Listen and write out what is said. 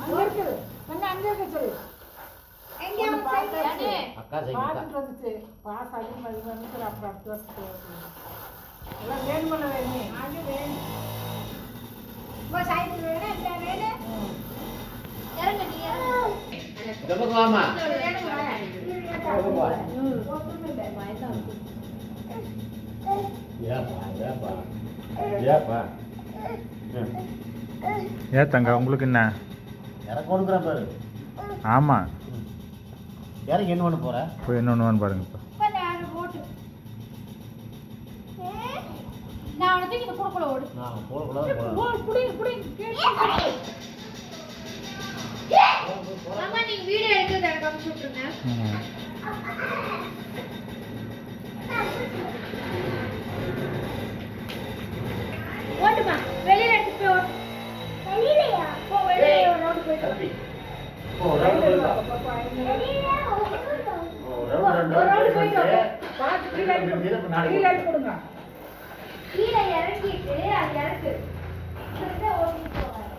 அங்க இருக்குது. அங்க இருக்க சொல்லு. எங்க அக்கா பாத்துட்டு வந்துச்சு. பாஸ் ஆகி மதியானத்துல அப்புறம் அடுத்த வருஷத்துக்கு எல்லாம் வேன் பண்ண வேணும். அங்க வேன். பஸ் ஆயிட்டு வேணும். இந்த வேன். இறங்க நீ இறங்க. கபக்கு வாமா. ஏன் தங்க உங்களுக்கு என்ன எனக்கு கொடுக்குறேன் பாரு. ஆமாம் யாருக்கு என்ன பண்ண போற? போய் என்ன ஒன்று பாருங்க இப்போ. நான் உனக்கு இங்க போடக்கூட ஓடு. நான் போடக்கூடாது. ஓடு புடி புடி. அம்மா நீங்க வீடியோ எடுத்து எனக்கு அனுப்பிச்சு விட்டுருங்க. ஓடுமா வெளியில எடுத்து போய் ஓடு. வெளியிலயா? போ வெளியில ரோட் போய். ஓ ரவுண்ட் போய். ஓ ரவுண்ட் போய். பாத்து கீழ கொடுங்க. கீழ இறங்கிட்டு அது இறக்கு. ஓடி போவாரு.